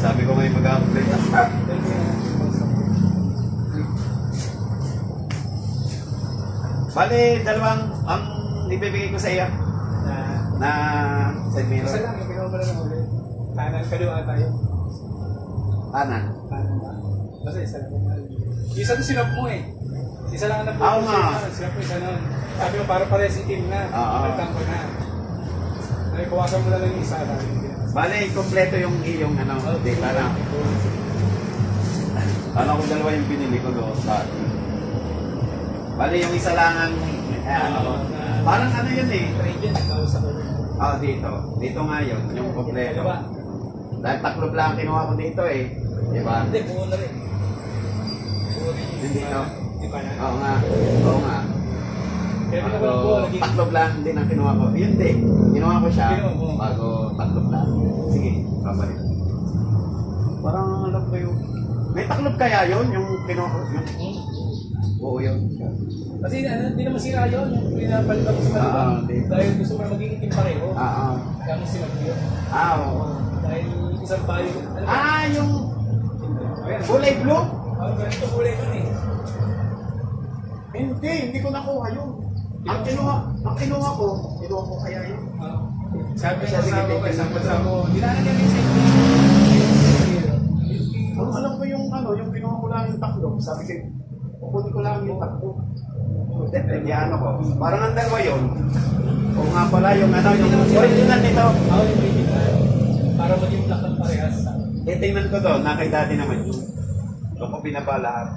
Sabi ko ngayon mag-upgrade na. Bale, dalawang ang ibibigay ko sa iyo na side mirror. Isa lang, yung ginawa mo lang ng ulit. Kanan, kaliwa tayo. Kanan. Kanan ba? Basta isa lang. Isa to sinap mo eh. Isa lang ang nabuto Oo nga. Sinap mo isa nun. Sabi mo, para pares itim na. Oo. Pagkang ko na. Ay, kuwasan mo na lang yung isa. Bale, kompleto yung iyong ano, data na. Ano kung dalawa yung binili ko doon sa atin. Bale, yung isa lang ang, ano, parang ano yun eh. Trade ikaw sa ulit. Dito. Dito nga yun, yung kompleto. Dahil taklob lang ang kinuha ko dito eh. Diba? Hindi, buo na rin. Buo rin. Hindi no? Di ba na? Oo nga. Oo nga. Kaya mo na walang buo, lagi. Taklob lang din ang kinuha ko. Yun din. Kinuha ko siya Kinuha mo. bago taklob lang. Sige, babalik. Parang alam ko yung... May taklob kaya yun? Yung kinuha ko? Yung... Oo yun. Kasi ano, hindi naman sira yun. Yung pinapalitan ko sa maliban. Dito. Dahil gusto mo na maging itim pareho. Oo. Kaya mo sinap yun. Oo. Dahil isang bayo. Ano ba? Yung Ayan. kulay blue? Ganito kulay nun eh. Hindi ko nakuha yun. Ang kinuha ko kaya yun. Sabi Siya, sa sige, kasama ko, tingnan isang ko kasama lang. ko, dinaanan niya rin sa inyo. Alam ko yung yung kinuha ko lang yung taklob. Sabi ko, kukunin ko lang yung taklob. Ano ko, parang ang dalawa yun. O nga pala yung yung original nito. Ako yung original. Para maging black ng parehas. Tingnan ko doon, nakay dati naman yun. Ito ko binaba lahat.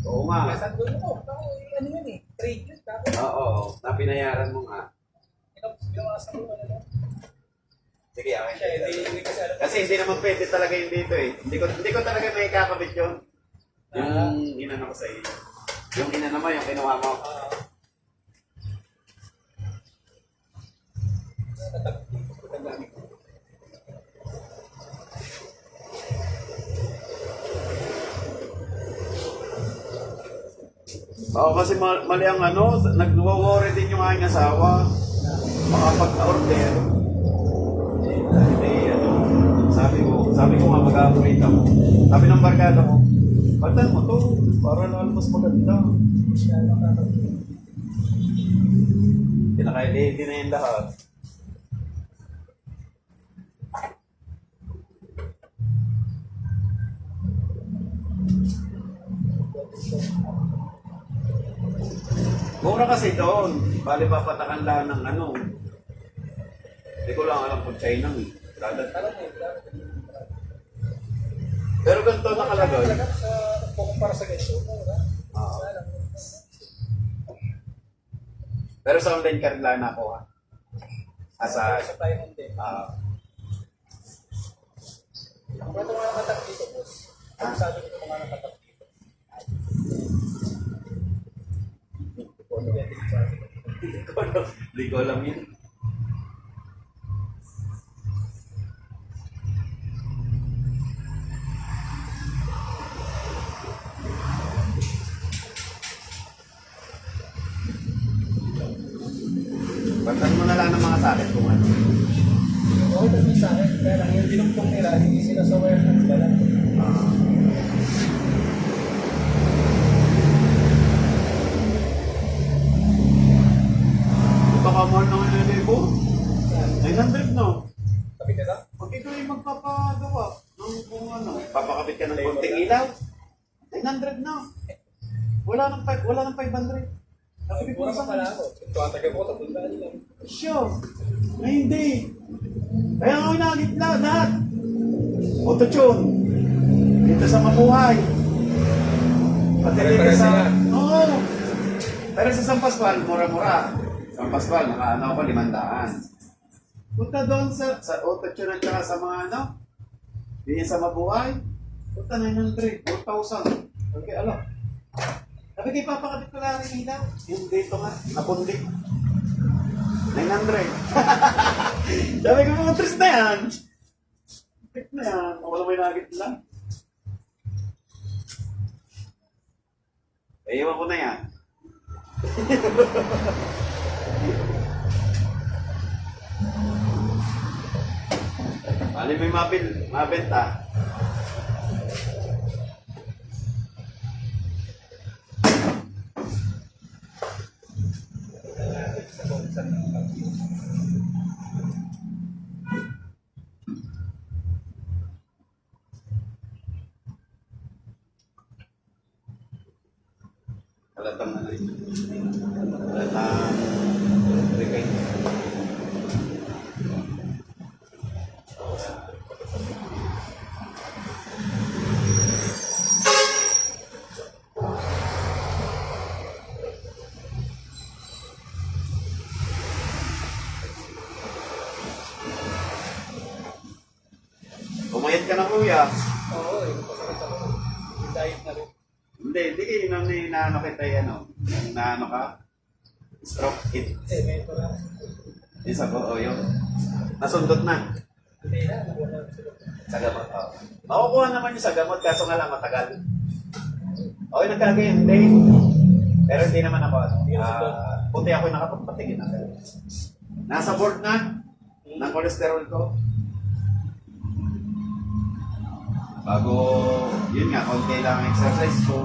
Oo nga. Kaya sabi ko, ako, ano yun eh, trade yun. Tapos, Oo, napinayaran mo nga. ginawa sa mga ano. Sige, okay. Siya, hindi kasi alam. Kasi hindi naman pwede talaga yung dito eh. Hindi ko talaga may kakabit yun. Yung inano ko sa iyo. Yung inano mo, yung kinuha mo. Oo, kasi mali ang nag-worry din yung aking asawa. Makapag-order. Sabi ko nga mag-operate ako. Sabi ng barkada ko, patan mo to, para lalo mas maganda. Pinaka-ready na yung lahat. Mura kasi doon. Bali papatakan lang ng Hindi ko lang alam kung China eh. Pero ganito nakalagay. Para sa ganito, Pero sa online ka rin lang nakuha. sa tayo hindi. Ang mga nakatak dito, boss. Ang sabi ko mga nakatak dito. Hindi ko alam yun. Bantan mo na lang ng mga sakit kung ano. Okay, tapos sa akin, kaya lang yung dinumpong nila, hindi sila sa warehouse nila. Baka mahal ng ililibo. 900 no? Sabi ka na? Pag ikaw ay magpapagawa ng kung papakabit ka ng konting ilaw. 900 na. Wala nang 500. Sabi ko Pura sa ka pala ako. Ito ang taga ko, tapos na nila. Sure. Ay, hindi. Kaya nga inagit lahat. Auto-tune. Dito sa mabuhay. Pati dito sa... Oo. Pero sa San Pascual, mura-mura. San Pascual, naka ako 500. Punta doon sa auto-tune at saka sa mga Diyan sa mabuhay. Punta 900, 4,000. Okay, alam. Sabi kayo papakabit ko lang rin ilaw. Yung dito nga, napundik. 900. Sabi ko mga tris na yan. Pick na yan. Wala may nagit lang. Iwan ko na yan. Alin may mabenta. Halatang ano yun. Halatang repaint. Umayat ka na kuya. Oo, pasakit ako. Yung diet na rin. Hindi nang inaano kita ano. Yung naano ka. Stroke hit. May pala. Isa ko, o yun. Nasundot na. Hindi na, nakuha na sila. Sa gamot. Oh. Makukuha naman yung sa gamot, kaso nga lang matagal. Okay, nagkagayon. Hindi. Pero hindi naman ako. Puti ako yung nakapagpatingin na. Nasa board na. Ng cholesterol ko. Bago, yun nga, konti lang ang exercise ko.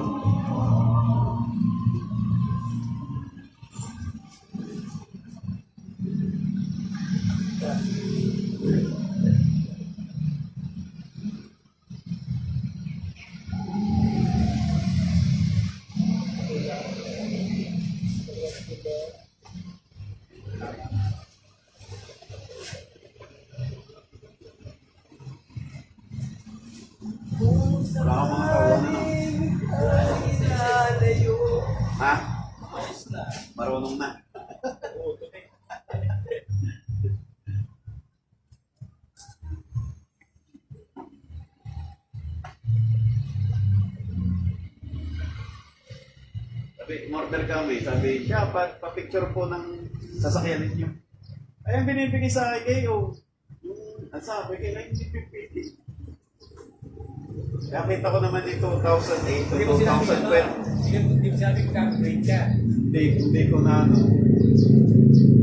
Wala ka mga kawan, ano? Ha? Marunong na. Sabi, order kami. Sabi, siya, pa-picture po ng sasakyan ninyo. Ay, ang binibigay sa akin kayo. Ang sabi, kaya hindi pipili. Kaya kita ko naman yung 2008 to 2012. Hindi mo sinabi mag-upgrade ka. Hindi ko na ano.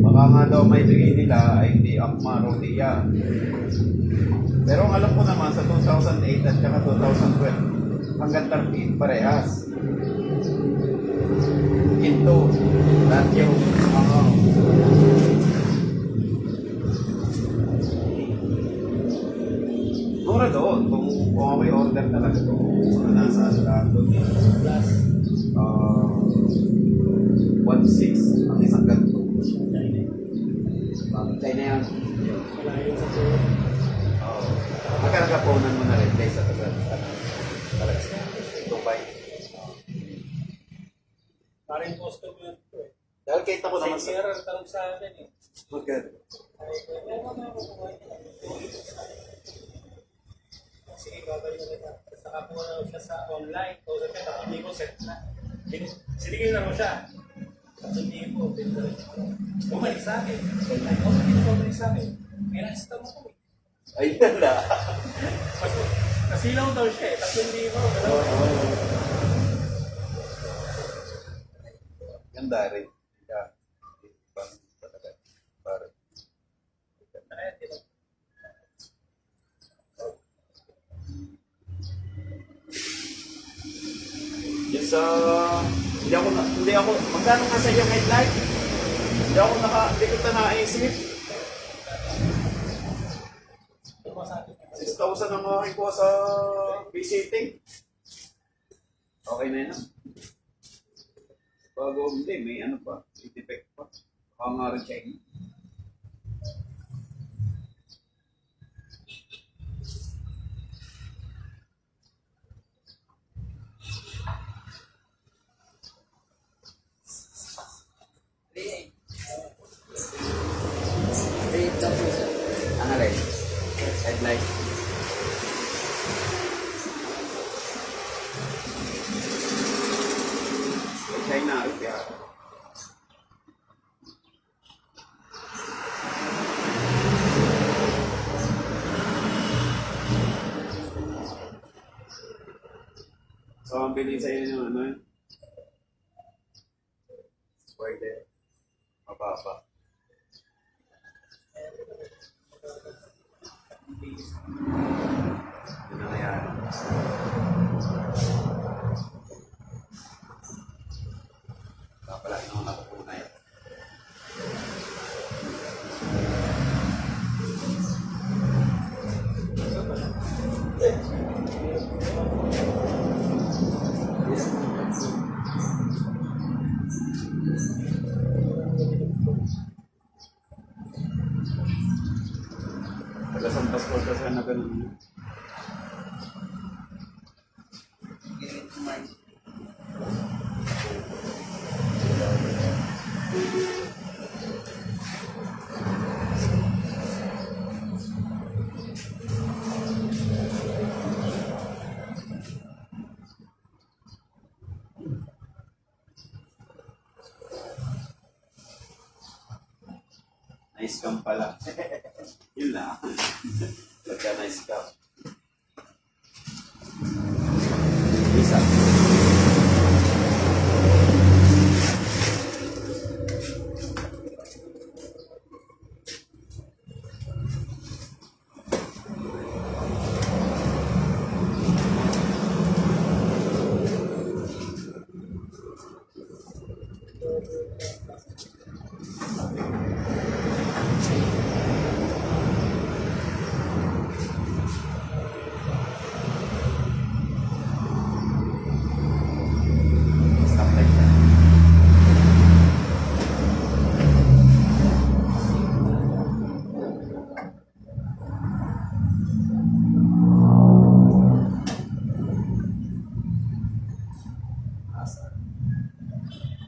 Baka nga daw may bigay nila ay hindi Akma Rodia. Pero ang alam ko naman sa 2008 at saka 2012 hanggang 13 parehas. Kinto, Ratio, mura doon kung may order talaga doon. Mga nasa lang doon. Plus, 1.6 ang isang ganito. China yan. malayo sa tuwa. Oo. Magkakagaponan mo na rin guys sa tagal. Talaga. Dubai. Parang customer ko eh. Dahil kita ko naman Sa sa... ang tanong sa akin eh. Magkano? Sige, babalik na kita. Saka po na siya sa online. So, sabi, tapos hindi ko set na. Siligin na mo siya. Tapos hindi ko, bumalik sa akin. Online, hindi ko bumalik sa akin. May nakita mo ko eh. Ayun na. Nasilaw daw siya eh. Tapos hindi ko. Ganda rin. Yeah. Pang talaga. Parang. Yung sa... Hindi ako, magkano nga sa iyong headlight? Hindi ko ito naisip. 6,000 ang mga ko sa visiting. Okay na yun. Bago hindi, may ano pa, may defect pa. Baka nga rin check. Ano rin? Headlight. China, kaya. So, ang bilhin sa inyo ano yun? Pwede. Mababa. Hindi tiis. Yun na yan. Papalagi naman ako punay. Tagasang Pasko kasi na ganun. Nice cam pala. Yun lang. Pagka nice cam. Isa. Stuff like that.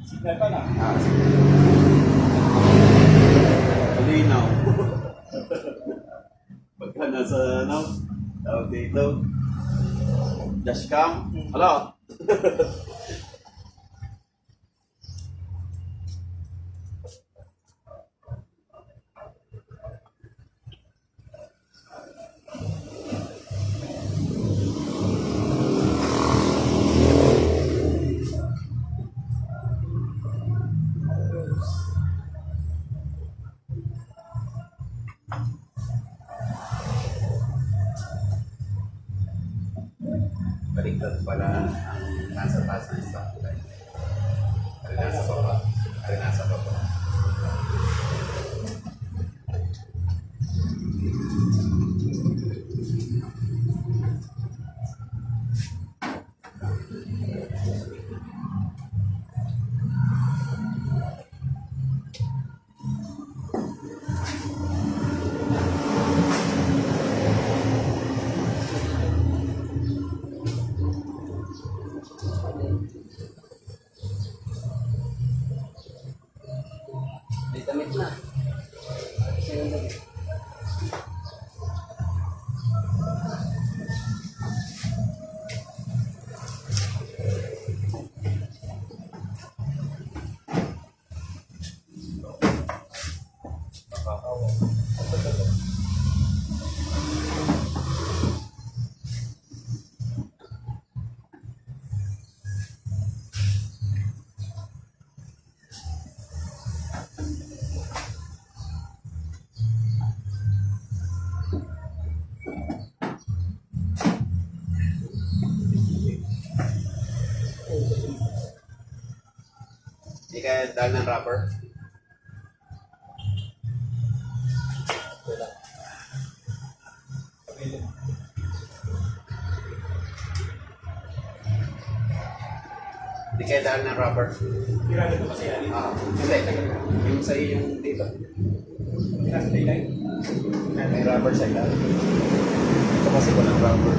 Signal pa na. Sige. Malinaw. Pagka nasa, tawag dito, dashcam, hala. Baliktad pala ang nasa taas ng stoplight. Ay nasa baba. Ay nasa baba. May damit na. Kasi yung damit. Hindi kaya dahil ng rubber. Hindi kaya dahil ng rubber. Tirado ko kasi yan. Hindi. Yung sa'yo yung dito. Nasa daylight. May rubber sa ilalim. Ito kasi walang rubber.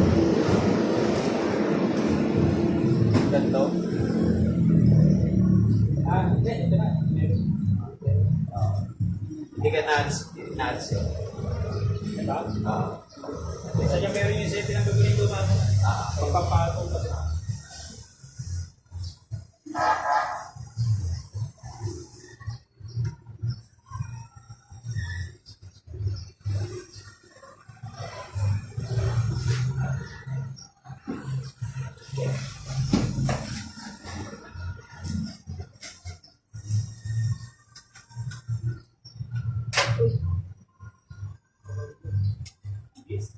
Ganito. Hindi. Ito na. Meron. Hindi ka nuts eh. Ito? Isa niya meron yung safety ng gagawin ko mga pagpapatong kasi. Yes.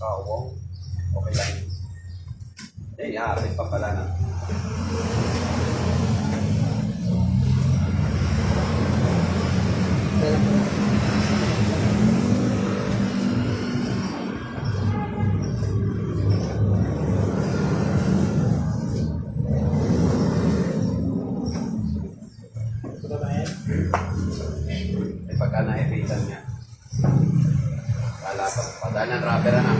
Kawong. Okay lang. Eh, hapit pa pala na. Dala ko. Ito ba yan? Eh, pagka na-evitan niya. Wala pa. Padaan ng rubber na.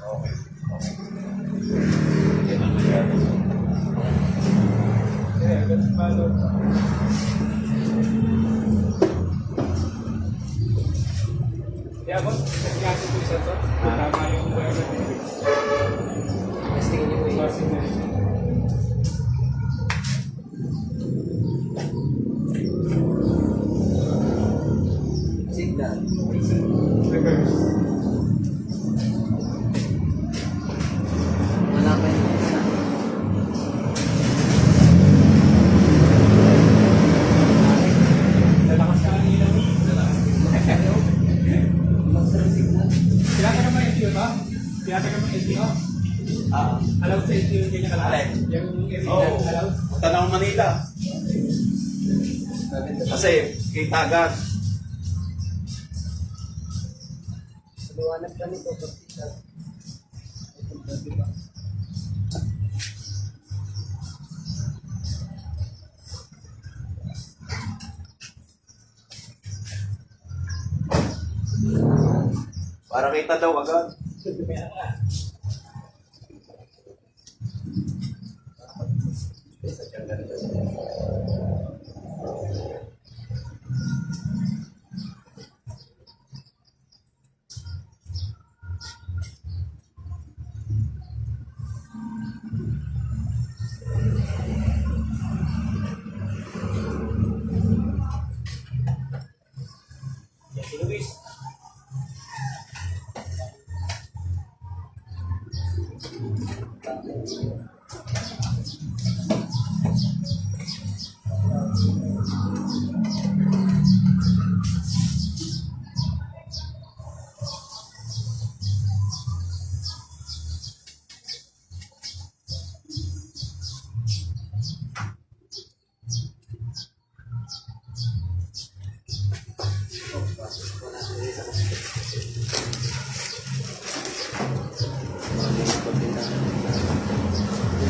Okay. Okay. Yan ang masyado. Eh, ganun pa loob. Kaya boss, kasi ko isa to. Tama yung Testing niyo po yun. Signal. reverse. Hanapan niyo isa. Lalakas ka ang ilaw. Basta yung signal. Pinata ka ba LTO ba? Pinata ka ba LTO? Allowed sa LTO yung ganyan kalaki? Alin? Yung area Oo. allowed? Punta na akong Manila. Kasi, kita agad. Luwanag ka nito. Para kita daw agad. Meron ka. Sa tiyan ganito. Yan si Luis.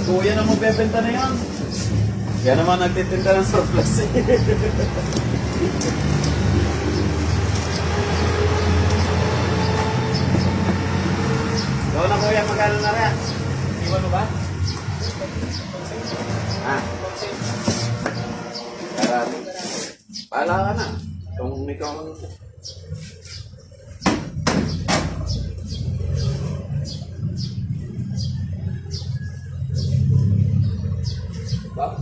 Kuya na magbebenta na yan. Yan naman nagtitinda ng surplus eh. Ikaw na kuya, magkano na rin? Iwan mo ba? Ah, karami. Pala ka na. Kung ikaw ang... Ba?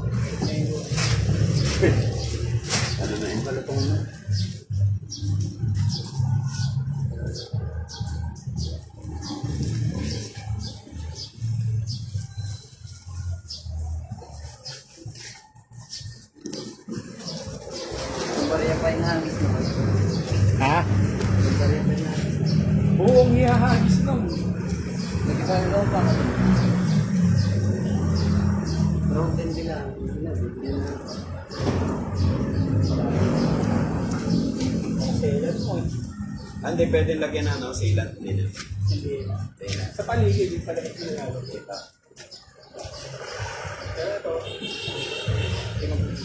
Ano na yung palatong na? Yung bariya pa yung hangis mo. Ha? Yung bariya pa yung hangis. Buong ihahagis nun. Nagkakaroon daw pa. Broken din lang. Hindi na, bibili na. Selan mo. Hindi, pwede lagyan na, no? Sealant din. Hindi. Sa paligid, yung pala ito yung halo. Pero ito, hindi mag-iis.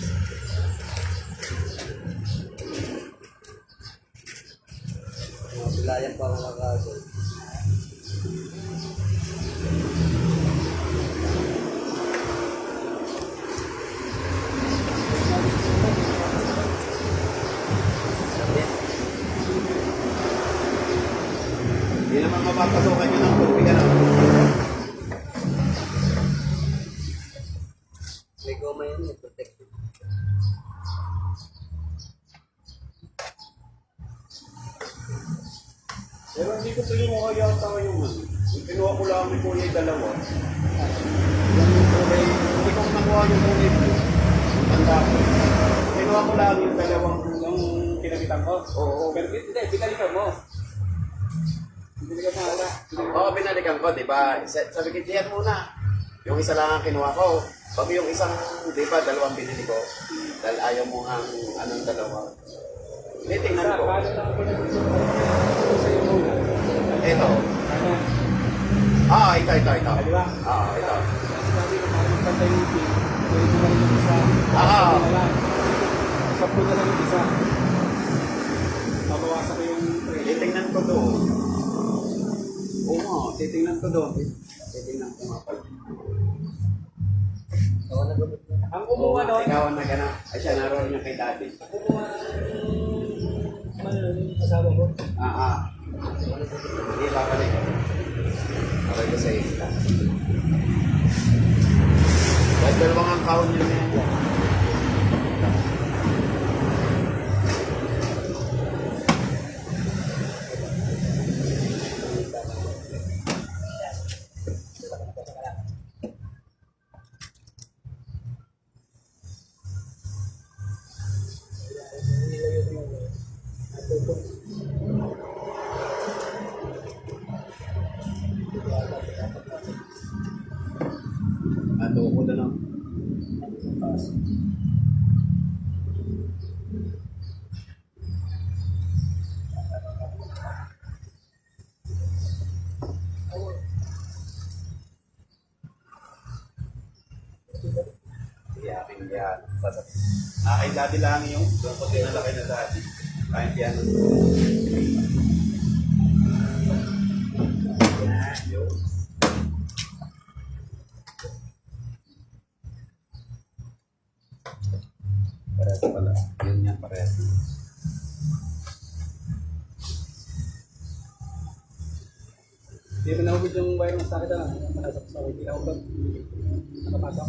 Mga bilayan pa mga kaso. Hindi naman mapapasukan yun ng tubig, ano? May goma yun, may protection. Pero hindi ko ko sa iyo kaya yata yung ano. Yung kinuha ko lang ni Kuya yung dalawa. Yung kulay, hindi ko nakuha yung kulay blue. Tanda ko. Kinuha ko lang yung dalawang Yung kinabitan ko. Oo. Pero hindi, binalikan mo. Binalikan mo wala. Oo, binalikan ko, di ba? Sabi ko, diyan muna. Yung isa lang ang kinuha ko. Pag yung isang, di ba, dalawang binili ko. Dahil ayaw mo ang anong dalawa. Tingnan ko. Paano na ako nag-gusto sa iyo muna? Ito. Ano? Ito. Di ba? Ito. Sabi ko, parang magpantay yung team. Pwede mo na rin yung isa. Ah. Sampu na lang yung isa. Mabawasan ko yung Titingnan ko doon. Oo nga, titingnan ko doon. Titingnan ko nga pala. Ang kumuha doon, Ikaw ang nagana. Ay siya naroon niya kay daddy. kumuha yung kasama ko. Hindi babalik. Para ko sa isla. Dahil dalawang ang kaon niya na yan. Ato ko na lang. Iyakin yan. Kay daddy lang yung doon ko dinala kay na daddy. Kahit yan. Yun. Parehas pala. Yun yan, parehas. Hindi mo nahubod yung wire ng sakit na. Nakasap sa hindi nahubod. Nakapasok.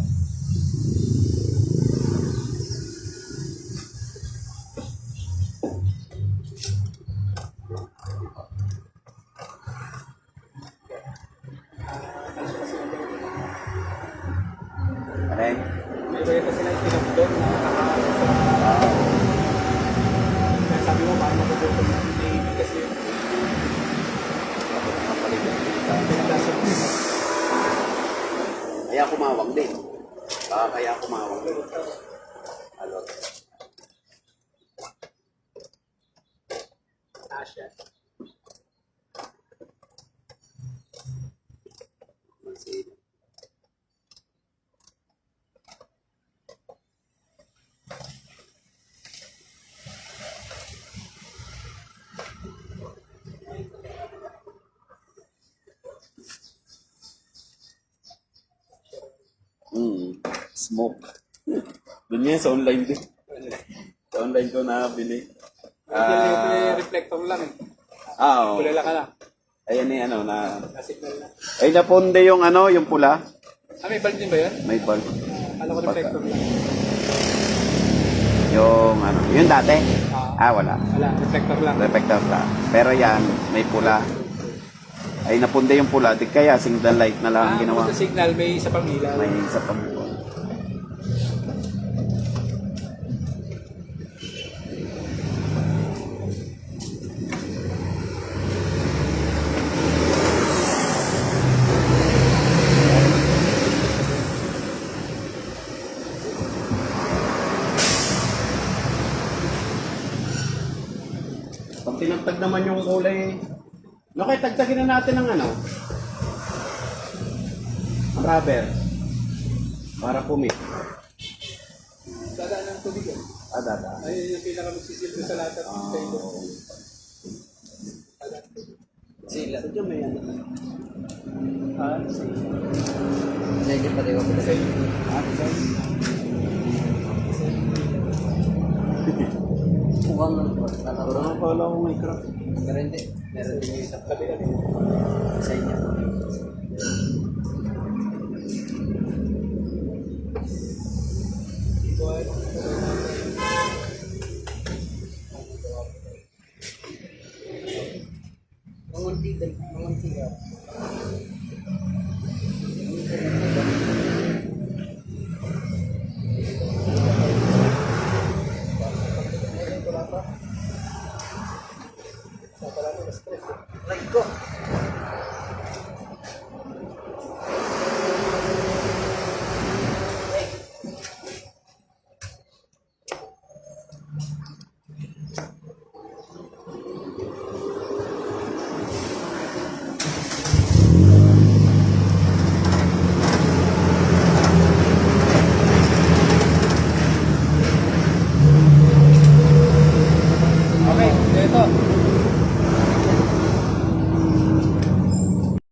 Alay? May bayad kasi na tinapos doon na kaya sabi mo, parang matututo na hindi kasi pinagdasal ko. Kaya kumawag din. Kaya kumawag din. Alot. Asya. Mansino. Smoke. Doon niya sa online din. Sa online ko nakabili. May reflector lang eh. Oo. Kulala ka na. Ayan eh, ano, na... Nasignal na. Ay, napunde yung ano, yung pula. May bulb din ba yun? May bulb. Kala ko reflector lang. Yung ano, yung dati. Wala. Wala, reflector lang. Reflector lang. Pero yan, may pula. Ay, napunde yung pula. Di kaya, single light na lang ang ginawa. Sa signal, may isa pang ilaw. May isa pang Pag tinagtag naman yung kulay, no, kaya tagtagin na natin ng ano, ang rubber, para pumit. Dadaan ng tubig eh. Dada. Ayun yung pinaka-magsisilbi sa lahat at Sila. Sadya may ano. Sa inyo pa rin ako. Mukhang ano po. Parang akala ko may crack. Pero hindi. Meron din yung isang kabila din. sa inyo. Ito ay Ang munti, stress. Like ko.